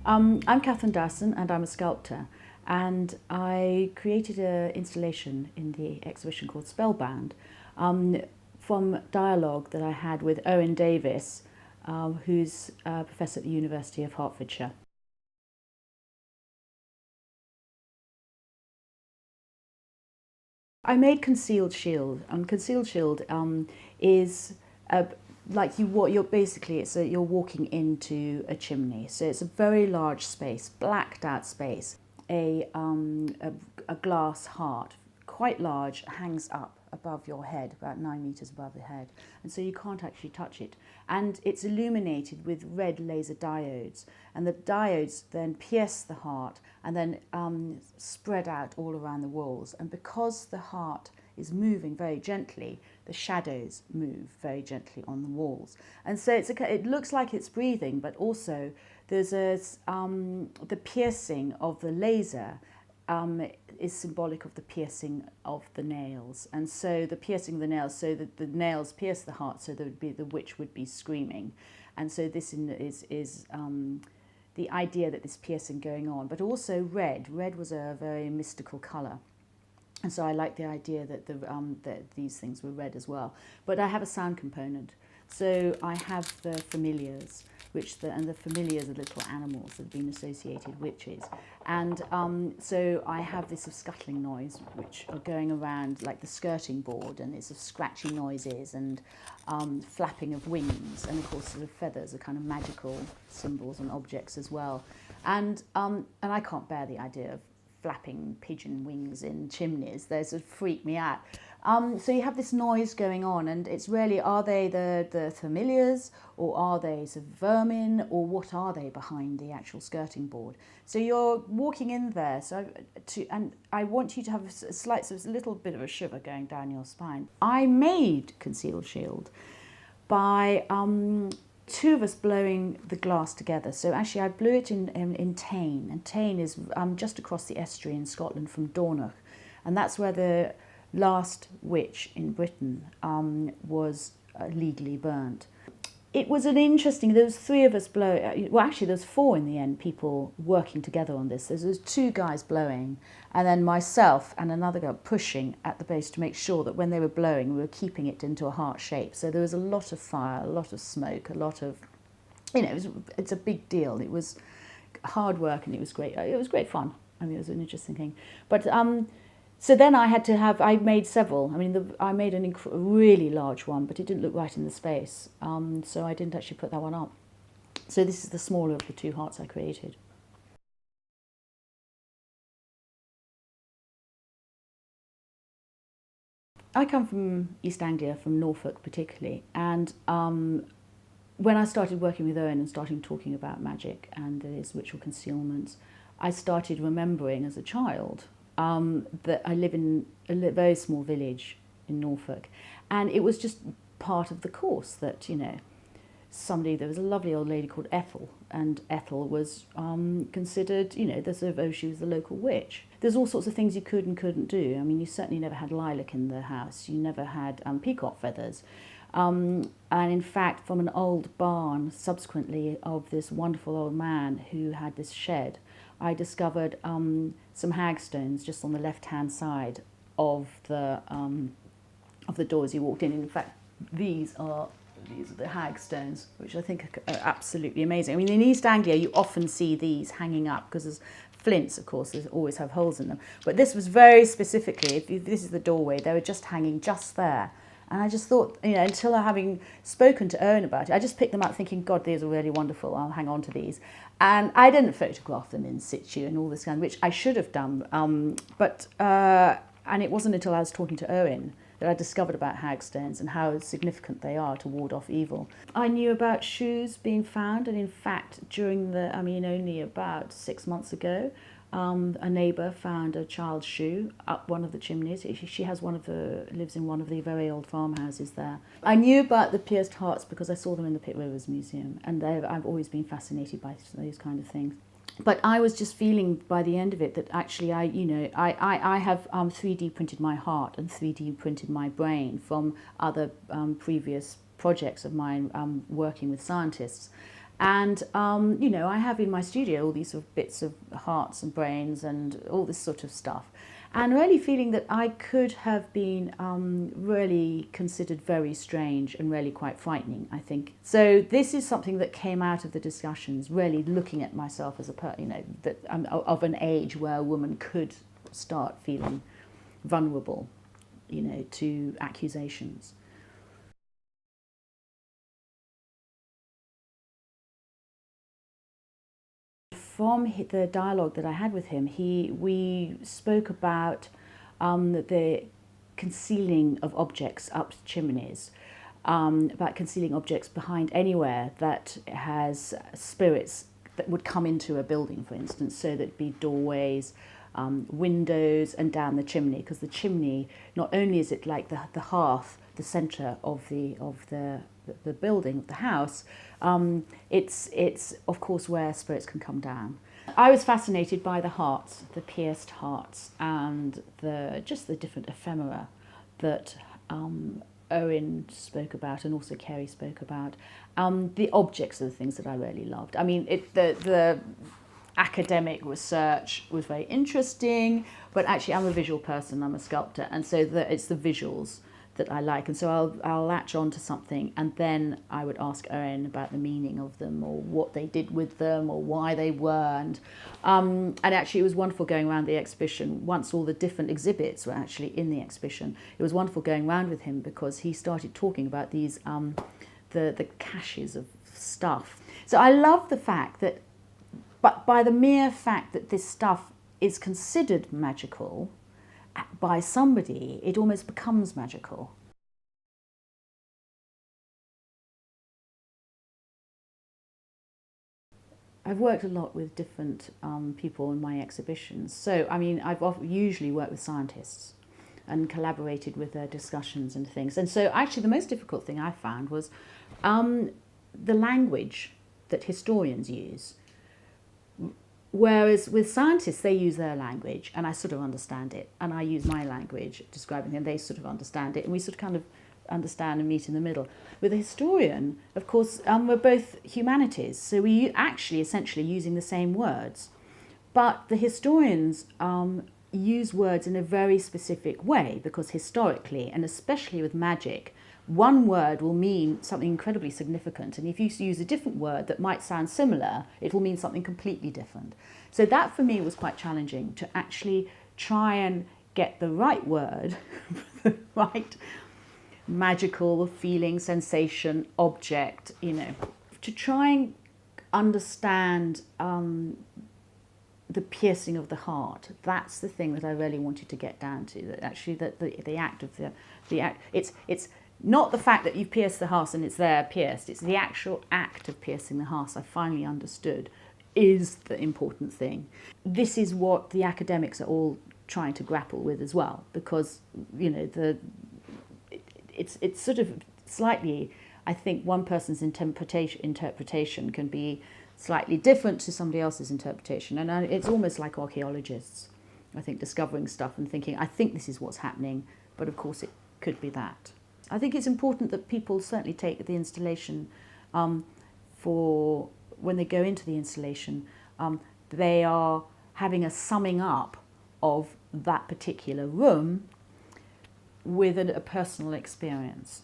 I'm Katharine Dowson and I'm a sculptor, and I created an installation in the exhibition called Spellbound from dialogue that I had with Owen Davies, who's a professor at the University of Hertfordshire. I made Concealed Shield. Concealed Shield is like you're basically you're walking into a chimney. So it's a very large space, blacked out space. A glass heart, quite large, hangs up above your head, about 9 meters above the head, and so you can't actually touch it. And it's illuminated with red laser diodes, and the diodes then pierce the heart and then spread out all around the walls. And because the heart is moving very gently, the shadows move very gently on the walls. And so it looks like it's breathing, but also there's the piercing of the laser is symbolic of the piercing of the nails. And so the piercing of the nails, so that the nails pierce the heart, so there would be, the witch would be screaming. And so this is the idea that this piercing going on, but also red. Red was a very mystical colour. And so I like the idea that that these things were red as well. But I have a sound component. So I have the familiars, and the familiars are little animals that have been associated with witches. And so I have this scuttling noise, which are going around like the skirting board, and it's scratchy noises and flapping of wings, and of course sort of feathers are kind of magical symbols and objects as well. And I can't bear the idea of flapping pigeon wings in chimneys. They sort of freak me out. So you have this noise going on, and it's really, are they the familiars, or are they sort of vermin, or what are they behind the actual skirting board? So you're walking in there, and I want you to have a little bit of a shiver going down your spine. I made Concealed Shield by two of us blowing the glass together. So actually I blew it in Tain, and Tain is just across the estuary in Scotland from Dornoch, and that's where the last witch in Britain was legally burnt. It was an interesting, there was three of us blowing, well actually there was four in the end, people working together on this. There was two guys blowing, and then myself and another girl pushing at the base to make sure that when they were blowing we were keeping it into a heart shape. So there was a lot of fire, a lot of smoke, a lot of, it's a big deal. It was hard work and it was great fun. I mean, it was an interesting thing. But so then I made several. I mean, I made a really large one, but it didn't look right in the space. So I didn't actually put that one up. So this is the smaller of the two hearts I created. I come from East Anglia, from Norfolk particularly, and when I started working with Owen and starting talking about magic and his ritual concealments, I started remembering as a child that I live in a very small village in Norfolk, and it was just part of the course that, there was a lovely old lady called Ethel, and Ethel was considered, she was the local witch. There's all sorts of things you could and couldn't do. I mean, you certainly never had lilac in the house, you never had peacock feathers. And in fact, from an old barn, subsequently, of this wonderful old man who had this shed, I discovered some hagstones just on the left-hand side of the door as you walked in. In fact, these are the hagstones, which I think are absolutely amazing. I mean, in East Anglia, you often see these hanging up because there's flints, of course, they always have holes in them. But this was very specifically, if this is the doorway, they were just hanging just there. And I just thought, until having spoken to Owen about it, I just picked them up thinking, God, these are really wonderful, I'll hang on to these. And I didn't photograph them in situ and all this kind, which I should have done. And it wasn't until I was talking to Owen that I discovered about hagstones and how significant they are to ward off evil. I knew about shoes being found, and in fact, only about 6 months ago, a neighbour found a child's shoe up one of the chimneys. She lives in one of the very old farmhouses there. I knew about the pierced hearts because I saw them in the Pitt Rivers Museum, and I've always been fascinated by those kind of things. But I was just feeling by the end of it that actually I have 3D printed my heart and 3D printed my brain from other previous projects of mine working with scientists. And, you know, I have in my studio all these sort of bits of hearts and brains and all this sort of stuff. And really feeling that I could have been really considered very strange and really quite frightening, I think. So this is something that came out of the discussions, really looking at myself as you know, that I'm of an age where a woman could start feeling vulnerable, you know, to accusations. From the dialogue that I had with him, we spoke about the concealing of objects up chimneys, about concealing objects behind anywhere that has spirits that would come into a building, for instance, so that'd be doorways, windows, and down the chimney, because the chimney, not only is it like the hearth, the centre of the building, of the house, it's of course where spirits can come down. I was fascinated by the hearts, the pierced hearts, and just the different ephemera that Owen spoke about, and also Kerry spoke about. The objects are the things that I really loved. I mean, the academic research was very interesting, but actually I'm a visual person, I'm a sculptor, and so it's the visuals that I like, and so I'll latch on to something, and then I would ask Owen about the meaning of them, or what they did with them, or why they were, and actually it was wonderful going around the exhibition. Once all the different exhibits were actually in the exhibition, it was wonderful going around with him, because he started talking about these the caches of stuff. So I love the fact that, but by the mere fact that this stuff is considered magical by somebody, it almost becomes magical. I've worked a lot with different people in my exhibitions. So, I mean, I've usually worked with scientists and collaborated with their discussions and things. And so actually the most difficult thing I found was the language that historians use. Whereas with scientists, they use their language, and I sort of understand it, and I use my language describing it, and they sort of understand it, and we sort of kind of understand and meet in the middle. With a historian, of course, we're both humanities, so we actually essentially using the same words, but the historians use words in a very specific way, because historically, and especially with magic, one word will mean something incredibly significant, and if you use a different word that might sound similar, it will mean something completely different. So that for me was quite challenging, to actually try and get the right word, the right magical feeling, sensation, object, you know, to try and understand the piercing of the heart. That's the thing that I really wanted to get down to, that actually that the act of the act, it's not the fact that you've pierced the heart and it's there pierced, it's the actual act of piercing the heart I finally understood is the important thing. This is what the academics are all trying to grapple with as well, because, you know, it's sort of slightly, I think one person's interpretation can be slightly different to somebody else's interpretation, and it's almost like archaeologists, I think, discovering stuff and thinking, I think this is what's happening, but of course it could be that. I think it's important that people certainly take the installation for when they go into the installation, they are having a summing up of that particular room with a personal experience,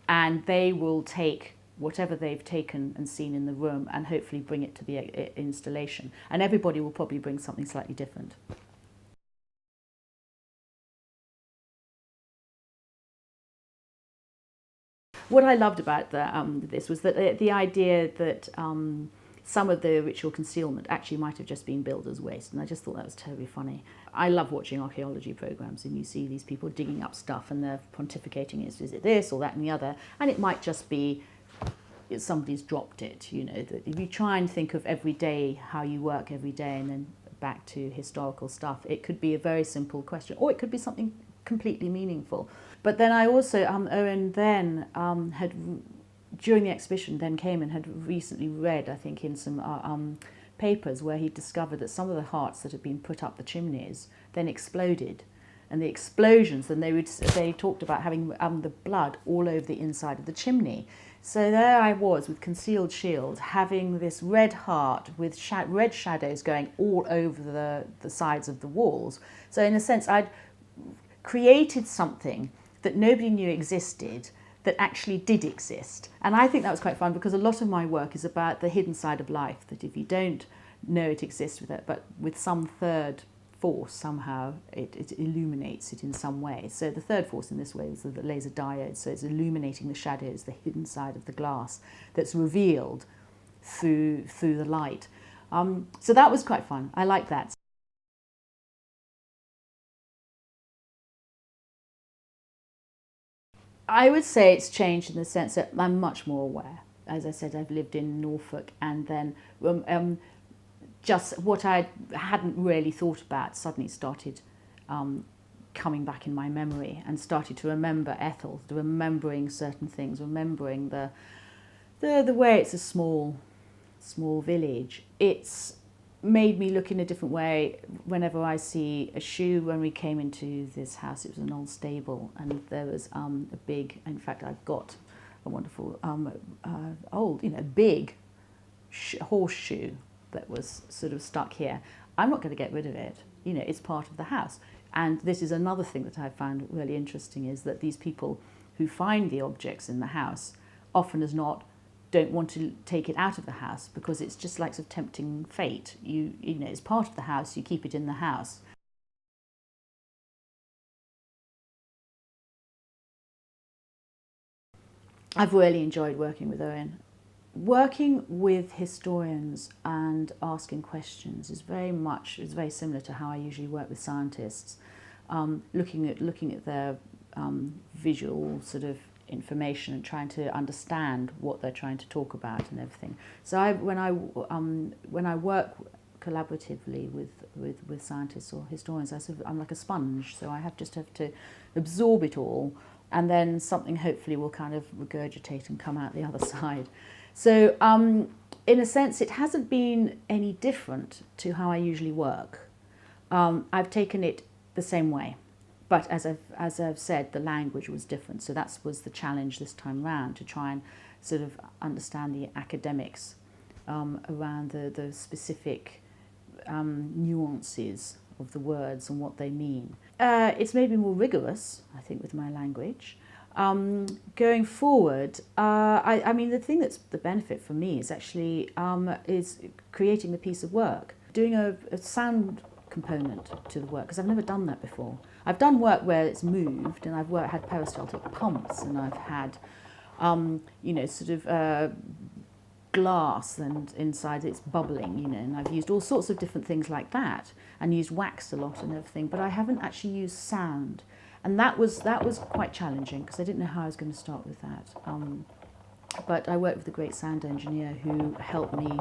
and they will take whatever they've taken and seen in the room and hopefully bring it to the installation, and everybody will probably bring something slightly different. What I loved about this was that the idea that some of the ritual concealment actually might have just been builder's waste, and I just thought that was terribly funny. I love watching archaeology programs, and you see these people digging up stuff and they're pontificating, is it this or that and the other, and it might just be somebody's dropped it, you know. That if you try and think of every day, how you work every day, and then back to historical stuff, it could be a very simple question, or it could be something completely meaningful. But then I also, Owen then had, during the exhibition, then came and had recently read, I think, in some papers where he discovered that some of the hearts that had been put up the chimneys then exploded. And the explosions, then they talked about having the blood all over the inside of the chimney. So there I was with concealed shield, having this red heart with red shadows going all over the sides of the walls. So in a sense, I'd created something that nobody knew existed that actually did exist. And I think that was quite fun because a lot of my work is about the hidden side of life, that if you don't know it exists with it, but with some third force somehow it illuminates it in some way. So the third force in this way is the laser diode, so it's illuminating the shadows, the hidden side of the glass that's revealed through the light. So that was quite fun. I like that. I would say it's changed in the sense that I'm much more aware. As I said, I've lived in Norfolk, and then just what I hadn't really thought about suddenly started coming back in my memory, and started to remember Ethel, remembering certain things, remembering the way it's a small village. It's made me look in a different way whenever I see a shoe. When we came into this house, it was an old stable, and there was a big, in fact I've got a wonderful old, big horseshoe that was sort of stuck here. I'm not going to get rid of it. It's part of the house. And this is another thing that I found really interesting, is that these people who find the objects in the house often as not don't want to take it out of the house, because it's just like sort of tempting fate. It's part of the house, you keep it in the house. I've really enjoyed working with Owen. Working with historians and asking questions is very similar to how I usually work with scientists, looking at their visual sort of information and trying to understand what they're trying to talk about and everything. So when I work collaboratively with scientists or historians, I'm like a sponge. So I have to absorb it all, and then something hopefully will kind of regurgitate and come out the other side. So in a sense, it hasn't been any different to how I usually work. I've taken it the same way. But as I've said, the language was different. So that was the challenge this time round, to try and sort of understand the academics around the specific nuances of the words and what they mean. It's made me more rigorous, I think, with my language. Going forward, I mean, the thing that's the benefit for me is actually is creating the piece of work, doing a sound component to the work, because I've never done that before. I've done work where it's moved, and I've had peristaltic pumps, and I've had, sort of glass, and inside it's bubbling, and I've used all sorts of different things like that, and used wax a lot and everything, but I haven't actually used sound. And that was quite challenging, because I didn't know how I was going to start with that. But I worked with a great sound engineer who helped me,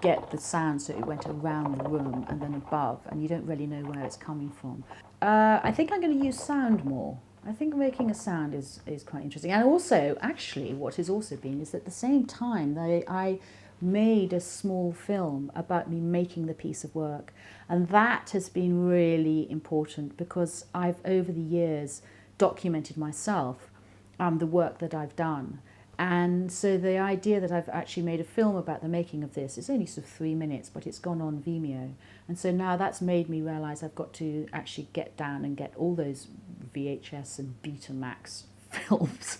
get the sound so it went around the room and then above, and you don't really know where it's coming from. I think I'm going to use sound more. I think making a sound is quite interesting. And also, actually, what has also been is at the same time I made a small film about me making the piece of work. And that has been really important, because I've, over the years, documented myself, the work that I've done. And so the idea that I've actually made a film about the making of this, it's only sort of 3 minutes, but it's gone on Vimeo. And so now that's made me realise I've got to actually get down and get all those VHS and Betamax films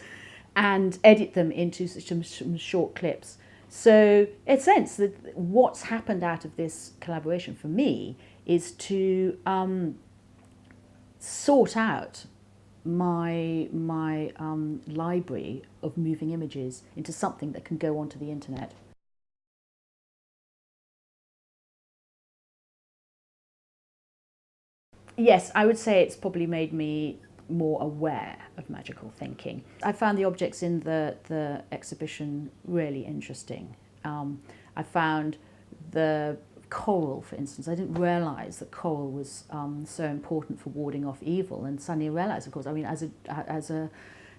and edit them into some short clips. So in a sense, that what's happened out of this collaboration for me is to sort out my library of moving images into something that can go onto the internet. Yes, I would say it's probably made me more aware of magical thinking. I found the objects in the exhibition really interesting. I found the coral, for instance. I didn't realise that coral was so important for warding off evil, and suddenly I realised, of course, I mean, as a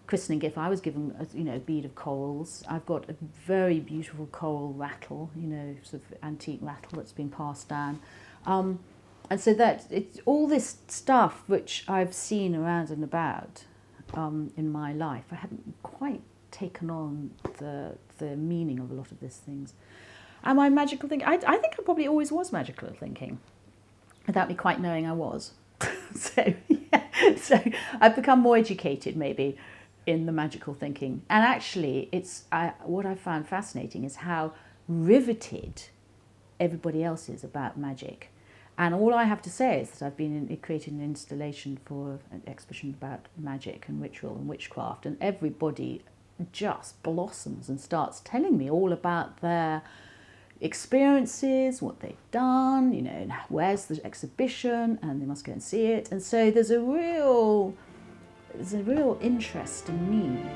christening gift, I was given a bead of corals. I've got a very beautiful coral rattle, sort of antique rattle that's been passed down. And so that it's all this stuff which I've seen around and about in my life, I hadn't quite taken on the meaning of a lot of these things. Am I magical thinking? I think I probably always was magical thinking, without me quite knowing I was. So I've become more educated maybe in the magical thinking. And actually, what I found fascinating is how riveted everybody else is about magic. And all I have to say is that I've been creating an installation for an exhibition about magic and ritual and witchcraft, and everybody just blossoms and starts telling me all about their experiences, what they've done, you know, and where's the exhibition, and they must go and see it. And so there's a real interest and need.